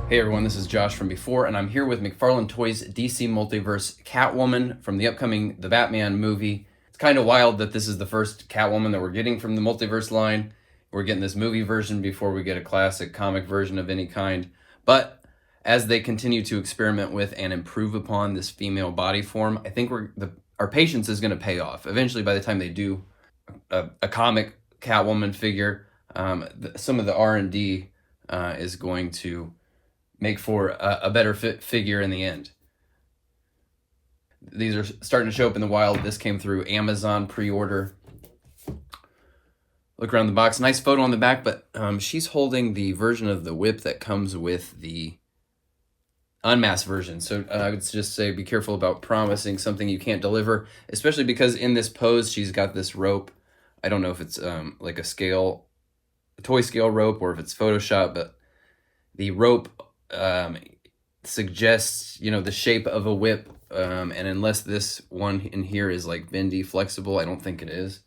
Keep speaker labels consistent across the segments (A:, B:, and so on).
A: Hey everyone, this is Josh from before, and I'm here with McFarlane Toys DC Multiverse Catwoman from the upcoming The Batman movie. It's kind of wild that this is the first Catwoman that we're getting from the Multiverse line. We're getting this movie version before we get a classic comic version of any kind. But as they continue to experiment with and improve upon this female body form, I think our patience is going to pay off. Eventually, by the time they do a comic Catwoman figure, some of the R&D is going to make for a better figure in the end. These are starting to show up in the wild. This came through Amazon pre-order. Look around the box. Nice photo on the back, but she's holding the version of the whip that comes with the unmasked version. So I would just say be careful about promising something you can't deliver, especially because in this pose, she's got this rope. I don't know if it's like a toy scale rope, or if it's Photoshop, but the rope suggests, the shape of a whip, and unless this one in here is like bendy, flexible, I don't think it is,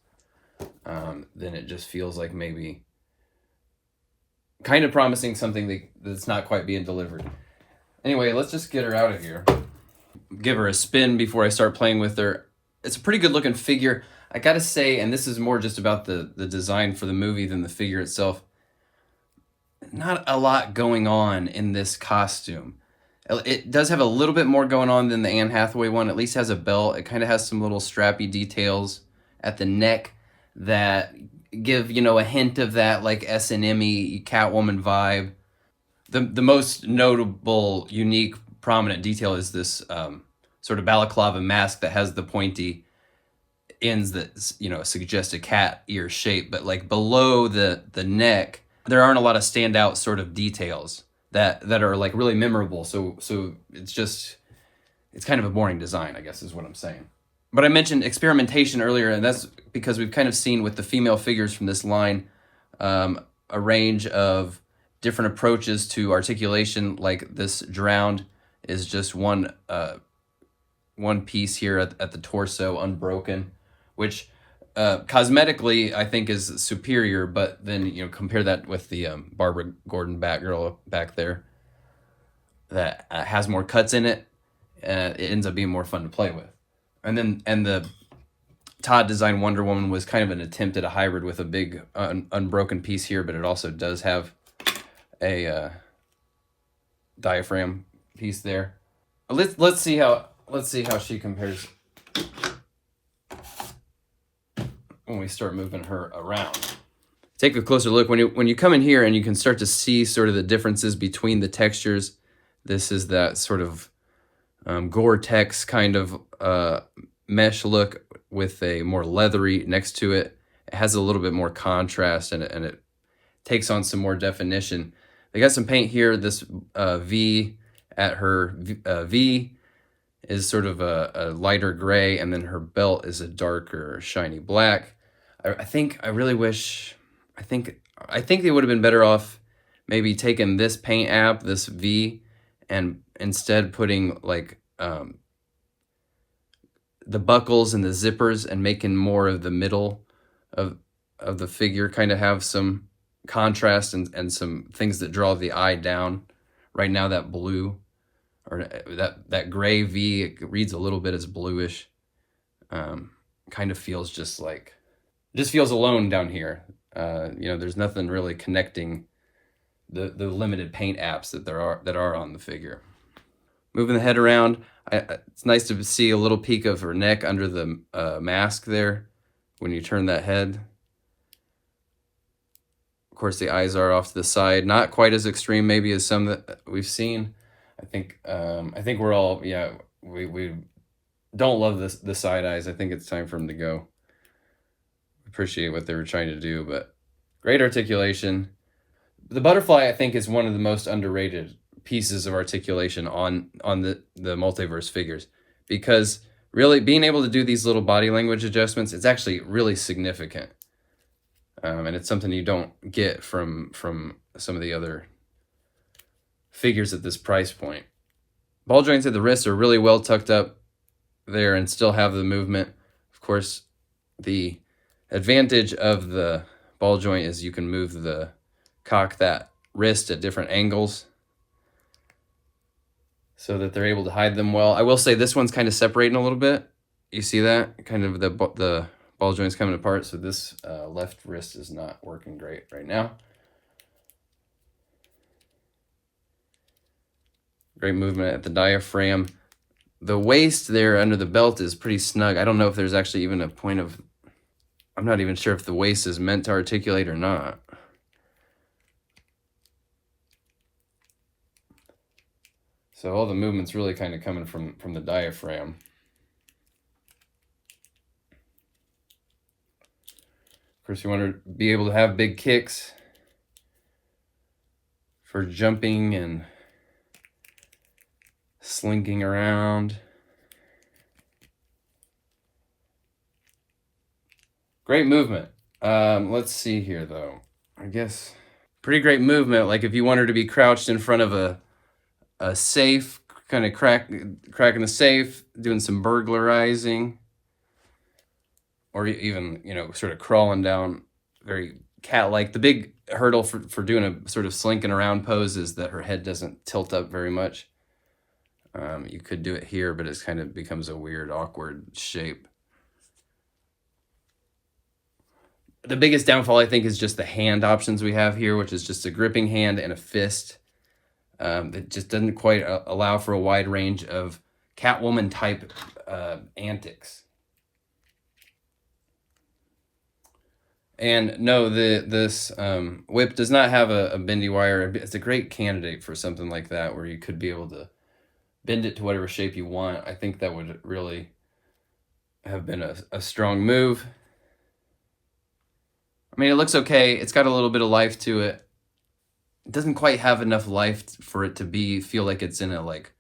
A: then it just feels like maybe kind of promising something that's not quite being delivered. Anyway, let's just get her out of here. Give her a spin before I start playing with her. It's a pretty good looking figure. I gotta say, and this is more just about the design for the movie than the figure itself, not a lot going on in this costume. It does have a little bit more going on than the Anne Hathaway one. At least has a belt. It kind of has some little strappy details at the neck that give, a hint of that like S&M-y Catwoman vibe. The most notable, unique, prominent detail is this sort of balaclava mask that has the pointy ends that, suggest a cat ear shape. But like below the neck, there aren't a lot of standout sort of details that are like really memorable. So it's kind of a boring design, I guess is what I'm saying. But I mentioned experimentation earlier, and that's because we've kind of seen with the female figures from this line a range of different approaches to articulation. Like this Drowned is just one piece here at the torso, unbroken, which cosmetically I think is superior, but then compare that with the Barbara Gordon Batgirl back there that has more cuts in it. It ends up being more fun to play with. And the Todd design Wonder Woman was kind of an attempt at a hybrid with a big unbroken piece here, but it also does have a diaphragm piece there. Let's see how she compares when we start moving her around. Take a closer look. When you come in here and you can start to see sort of the differences between the textures. This is that sort of Gore-Tex kind of mesh look with a more leathery next to it. It has a little bit more contrast, and it takes on some more definition. They got some paint here. This V at her V is sort of a lighter gray, and then her belt is a darker shiny black. I think they would have been better off maybe taking this paint app, this V, and instead putting like the buckles and the zippers and making more of the middle of the figure kind of have some contrast and some things that draw the eye down. Right now that blue or that gray V, it reads a little bit as bluish. Kind of feels just feels alone down here. There's nothing really connecting the limited paint apps that are on the figure. Moving the head around, it's nice to see a little peek of her neck under the mask there when you turn that head. Of course, the eyes are off to the side, not quite as extreme maybe as some that we've seen. I think we're all, we don't love the side eyes. I think it's time for them to go. Appreciate what they were trying to do, but great articulation. The butterfly, I think, is one of the most underrated pieces of articulation on the Multiverse figures, because really being able to do these little body language adjustments, it's actually really significant. And it's something you don't get from some of the other figures at this price point. Ball joints at the wrists are really well tucked up there and still have the movement. Of course, the advantage of the ball joint is you can move that wrist at different angles. so that they're able to hide them well. I will say this one's kind of separating a little bit. You see that? Kind of the ball joints coming apart, so this left wrist is not working great right now. Great movement at the diaphragm. The waist there under the belt is pretty snug. I don't know if there's actually even a point of... I'm not even sure if the waist is meant to articulate or not. So all the movement's really kind of coming from the diaphragm. Of course, you want to be able to have big kicks for jumping and slinking around. Great movement. Let's see here, though. I guess pretty great movement. Like if you want her to be crouched in front of a safe, kind of cracking the safe, doing some burglarizing, or even, you know, sort of crawling down very cat-like. The big hurdle for doing a sort of slinking around pose is that her head doesn't tilt up very much. You could do it here, but it kind of becomes a weird, awkward shape. The biggest downfall, I think, is just the hand options we have here, which is just a gripping hand and a fist. That just doesn't quite allow for a wide range of Catwoman type antics. And no, this whip does not have a bendy wire. It's a great candidate for something like that, where you could be able to bend it to whatever shape you want. I think that would really have been a strong move. I mean, it looks okay. It's got a little bit of life to it. It doesn't quite have enough life for it to feel like it's in a like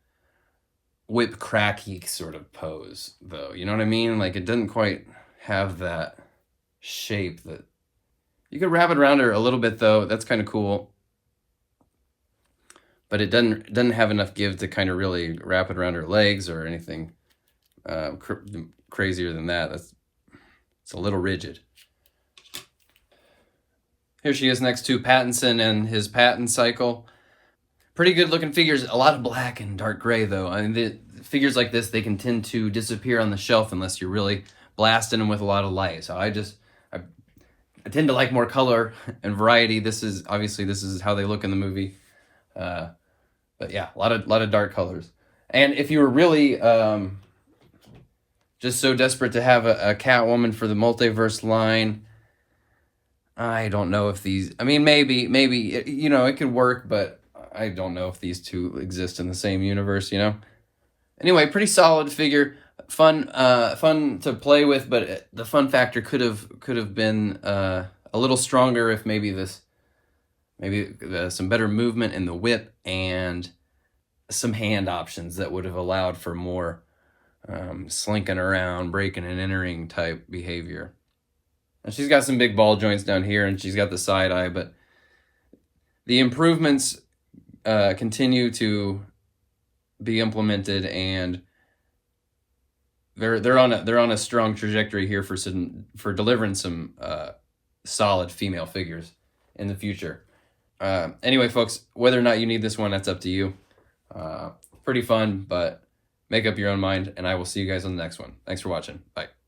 A: whip cracky sort of pose, though. You know what I mean? Like it doesn't quite have that shape. That you could wrap it around her a little bit, though. That's kind of cool. But it doesn't have enough give to kind of really wrap it around her legs or anything crazier than that. It's a little rigid. Here she is next to Pattinson and his patent cycle. Pretty good looking figures. A lot of black and dark gray, though. I mean, the figures like this, they can tend to disappear on the shelf unless you're really blasting them with a lot of light. So I tend to like more color and variety. This is how they look in the movie. But yeah, a lot of dark colors. And if you were really just so desperate to have a Catwoman for the Multiverse line, I don't know if these... I mean, maybe, you know, it could work, but I don't know if these two exist in the same universe, you know? Anyway, pretty solid figure. Fun to play with, but the fun factor could have been a little stronger if maybe some better movement in the whip and some hand options that would have allowed for more slinking around, breaking and entering type behavior. And she's got some big ball joints down here, and she's got the side eye, but the improvements continue to be implemented, and they're on a strong trajectory here for delivering some solid female figures in the future. Anyway, folks, whether or not you need this one, that's up to you. Pretty fun, but make up your own mind, and I will see you guys on the next one. Thanks for watching. Bye.